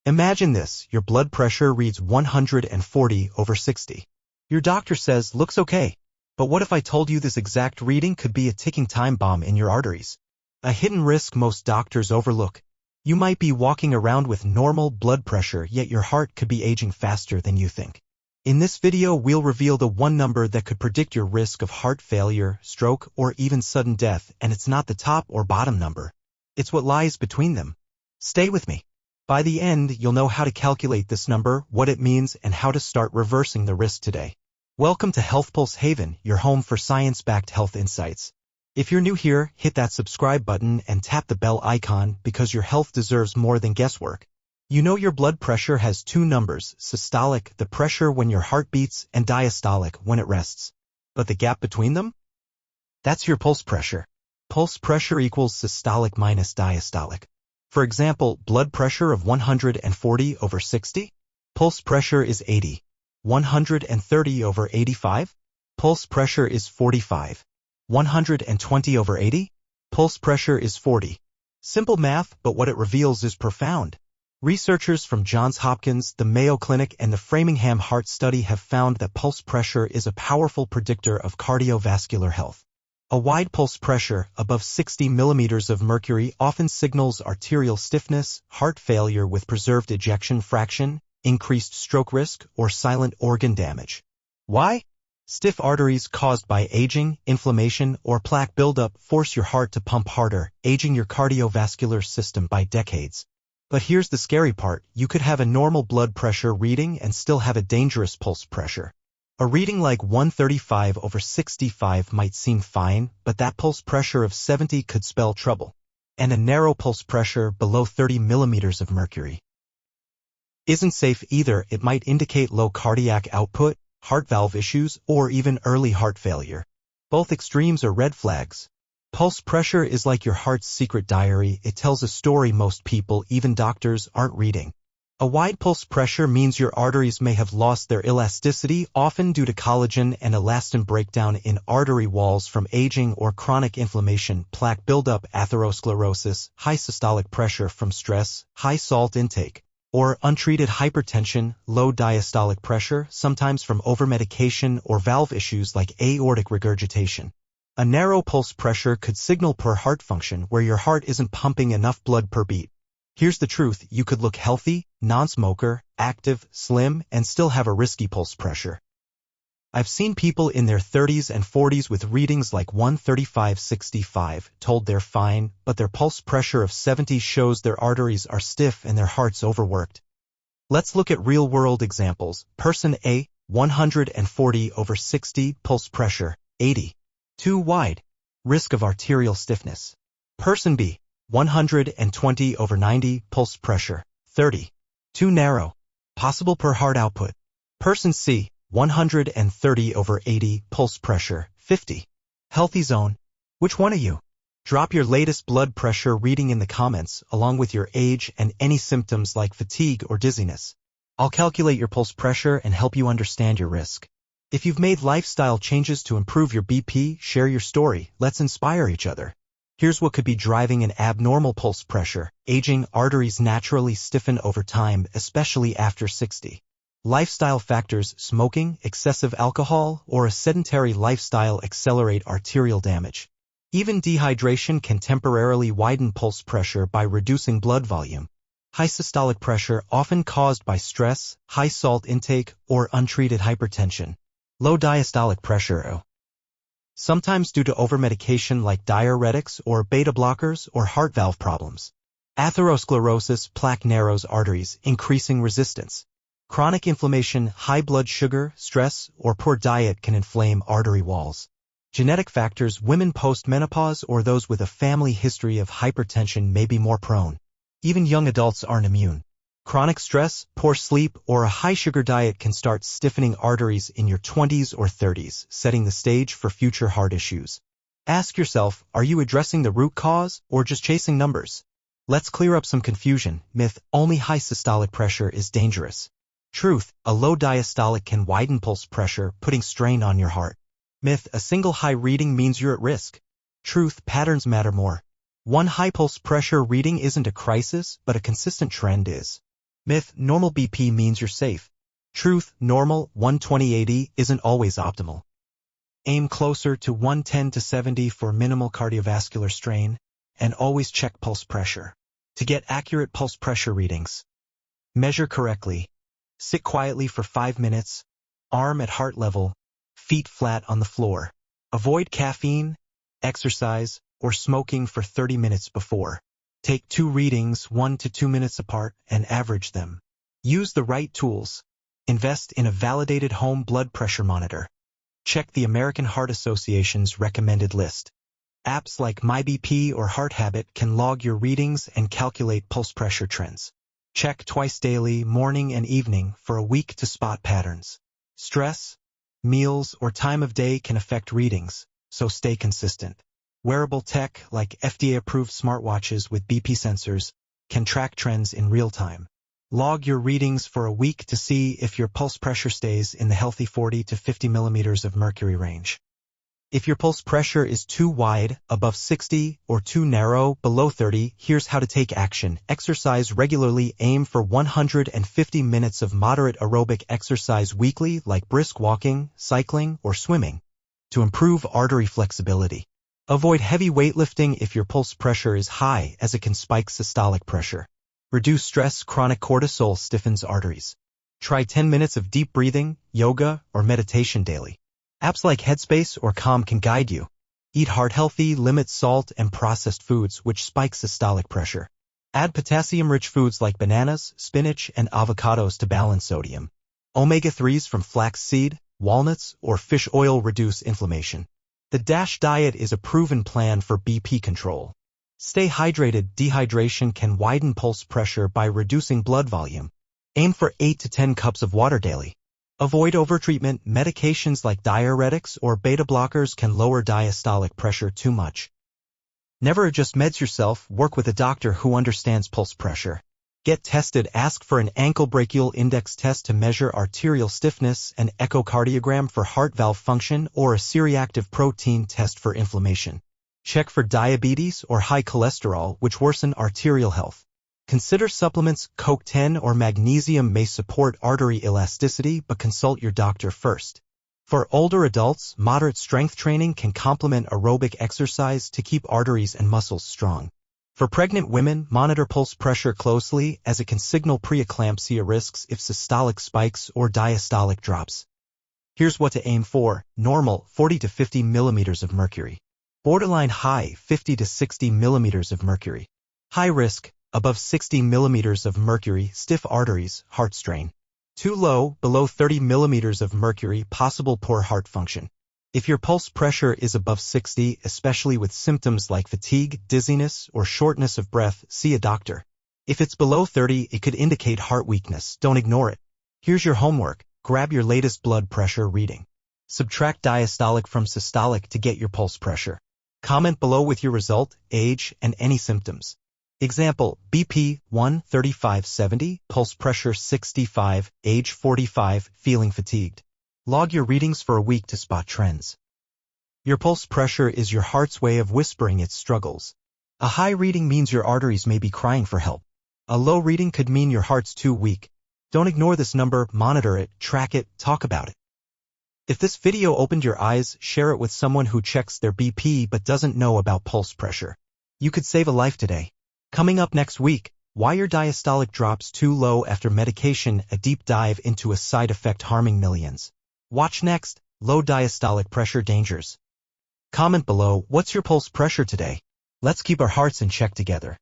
Imagine this, your blood pressure reads 140/60. Your doctor says, looks okay. But what if I told you this exact reading could be a ticking time bomb in your arteries? A hidden risk most doctors overlook. You might be walking around with normal blood pressure, yet your heart could be aging faster than you think. In this video, we'll reveal the one number that could predict your risk of heart failure, stroke, or even sudden death, and it's not the top or bottom number. It's what lies between them. Stay with me. By the end, you'll know how to calculate this number, what it means, and how to start reversing the risk today. Welcome to Health Pulse Haven, your home for science-backed health insights. If you're new here, hit that subscribe button and tap the bell icon because your health deserves more than guesswork. You know your blood pressure has two numbers, systolic, the pressure when your heart beats, and diastolic, when it rests. But the gap between them? That's your pulse pressure. Pulse pressure equals systolic minus diastolic. For example, blood pressure of 140/60? Pulse pressure is 80. 130/85? Pulse pressure is 45. 120/80? Pulse pressure is 40. Simple math, but what it reveals is profound. Researchers from Johns Hopkins, the Mayo Clinic, and the Framingham Heart Study have found that pulse pressure is a powerful predictor of cardiovascular health. A wide pulse pressure, above 60 millimeters of mercury, often signals arterial stiffness, heart failure with preserved ejection fraction, increased stroke risk, or silent organ damage. Why? Stiff arteries caused by aging, inflammation, or plaque buildup force your heart to pump harder, aging your cardiovascular system by decades. But here's the scary part, you could have a normal blood pressure reading and still have a dangerous pulse pressure. A reading like 135/65 might seem fine, but that pulse pressure of 70 could spell trouble. And a narrow pulse pressure below 30 millimeters of mercury isn't safe either. It might indicate low cardiac output, heart valve issues, or even early heart failure. Both extremes are red flags. Pulse pressure is like your heart's secret diary. It tells a story most people, even doctors, aren't reading. A wide pulse pressure means your arteries may have lost their elasticity, often due to collagen and elastin breakdown in artery walls from aging or chronic inflammation, plaque buildup, atherosclerosis, high systolic pressure from stress, high salt intake, or untreated hypertension, low diastolic pressure, sometimes from overmedication or valve issues like aortic regurgitation. A narrow pulse pressure could signal poor heart function, where your heart isn't pumping enough blood per beat. Here's the truth, you could look healthy, non-smoker, active, slim, and still have a risky pulse pressure. I've seen people in their 30s and 40s with readings like 135/65, told they're fine, but their pulse pressure of 70 shows their arteries are stiff and their heart's overworked. Let's look at real-world examples. Person A, 140/60, pulse pressure, 80. Too wide. Risk of arterial stiffness. Person B, 120/90, pulse pressure, 30. Too narrow. Possible per heart output. Person C, 130/80, pulse pressure, 50. Healthy zone. Which one are you? Drop your latest blood pressure reading in the comments, along with your age and any symptoms like fatigue or dizziness. I'll calculate your pulse pressure and help you understand your risk. If you've made lifestyle changes to improve your BP, share your story. Let's inspire each other. Here's what could be driving an abnormal pulse pressure. Aging, arteries naturally stiffen over time, especially after 60. Lifestyle factors, smoking, excessive alcohol, or a sedentary lifestyle accelerate arterial damage. Even dehydration can temporarily widen pulse pressure by reducing blood volume. High systolic pressure, often caused by stress, high salt intake, or untreated hypertension. Low diastolic pressure, sometimes due to overmedication like diuretics or beta blockers or heart valve problems. Atherosclerosis, plaque narrows arteries, increasing resistance. Chronic inflammation, high blood sugar, stress, or poor diet can inflame artery walls. Genetic factors, women post-menopause or those with a family history of hypertension may be more prone. Even young adults aren't immune. Chronic stress, poor sleep, or a high-sugar diet can start stiffening arteries in your 20s or 30s, setting the stage for future heart issues. Ask yourself, are you addressing the root cause or just chasing numbers? Let's clear up some confusion. Myth, only high systolic pressure is dangerous. Truth, a low diastolic can widen pulse pressure, putting strain on your heart. Myth, a single high reading means you're at risk. Truth, patterns matter more. One high pulse pressure reading isn't a crisis, but a consistent trend is. Myth, normal BP means you're safe. Truth, normal 120/80 isn't always optimal. Aim closer to 110/70 for minimal cardiovascular strain, and always check pulse pressure. To get accurate pulse pressure readings, measure correctly. Sit quietly for 5 minutes, arm at heart level, feet flat on the floor. Avoid caffeine, exercise, or smoking for 30 minutes before. Take 2 readings 1 to 2 minutes apart and average them. Use the right tools. Invest in a validated home blood pressure monitor. Check the American Heart Association's recommended list. Apps like MyBP or Heart Habit can log your readings and calculate pulse pressure trends. Check twice daily, morning and evening, for a week to spot patterns. Stress, meals, or time of day can affect readings, so stay consistent. Wearable tech like FDA-approved smartwatches with BP sensors can track trends in real time. Log your readings for a week to see if your pulse pressure stays in the healthy 40 to 50 millimeters of mercury range. If your pulse pressure is too wide, above 60, or too narrow, below 30, here's how to take action. Exercise regularly. Aim for 150 minutes of moderate aerobic exercise weekly, like brisk walking, cycling, or swimming, to improve artery flexibility. Avoid heavy weightlifting if your pulse pressure is high, as it can spike systolic pressure. Reduce stress. Chronic cortisol stiffens arteries. Try 10 minutes of deep breathing, yoga, or meditation daily. Apps like Headspace or Calm can guide you. Eat heart-healthy. Limit salt and processed foods, which spike systolic pressure. Add potassium-rich foods like bananas, spinach, and avocados to balance sodium. Omega-3s from flaxseed, walnuts, or fish oil reduce inflammation. The DASH diet is a proven plan for BP control. Stay hydrated. Dehydration can widen pulse pressure by reducing blood volume. Aim for 8 to 10 cups of water daily. Avoid overtreatment. Medications like diuretics or beta blockers can lower diastolic pressure too much. Never adjust meds yourself. Work with a doctor who understands pulse pressure. Get tested. Ask for an ankle brachial index test to measure arterial stiffness, an echocardiogram for heart valve function, or a C-reactive protein test for inflammation. Check for diabetes or high cholesterol, which worsen arterial health. Consider supplements. CoQ10 or magnesium may support artery elasticity, but consult your doctor first. For older adults, moderate strength training can complement aerobic exercise to keep arteries and muscles strong. For pregnant women, monitor pulse pressure closely, as it can signal preeclampsia risks if systolic spikes or diastolic drops. Here's what to aim for. Normal, 40 to 50 millimeters of mercury. Borderline high, 50 to 60 millimeters of mercury. High risk, above 60 millimeters of mercury, stiff arteries, heart strain. Too low, below 30 millimeters of mercury, possible poor heart function. If your pulse pressure is above 60, especially with symptoms like fatigue, dizziness, or shortness of breath, see a doctor. If it's below 30, it could indicate heart weakness. Don't ignore it. Here's your homework. Grab your latest blood pressure reading. Subtract diastolic from systolic to get your pulse pressure. Comment below with your result, age, and any symptoms. Example, BP 135/70, pulse pressure 65, age 45, feeling fatigued. Log your readings for a week to spot trends. Your pulse pressure is your heart's way of whispering its struggles. A high reading means your arteries may be crying for help. A low reading could mean your heart's too weak. Don't ignore this number, monitor it, track it, talk about it. If this video opened your eyes, share it with someone who checks their BP but doesn't know about pulse pressure. You could save a life today. Coming up next week, why your diastolic drops too low after medication, a deep dive into a side effect harming millions. Watch next, low diastolic pressure dangers. Comment below, what's your pulse pressure today? Let's keep our hearts in check together.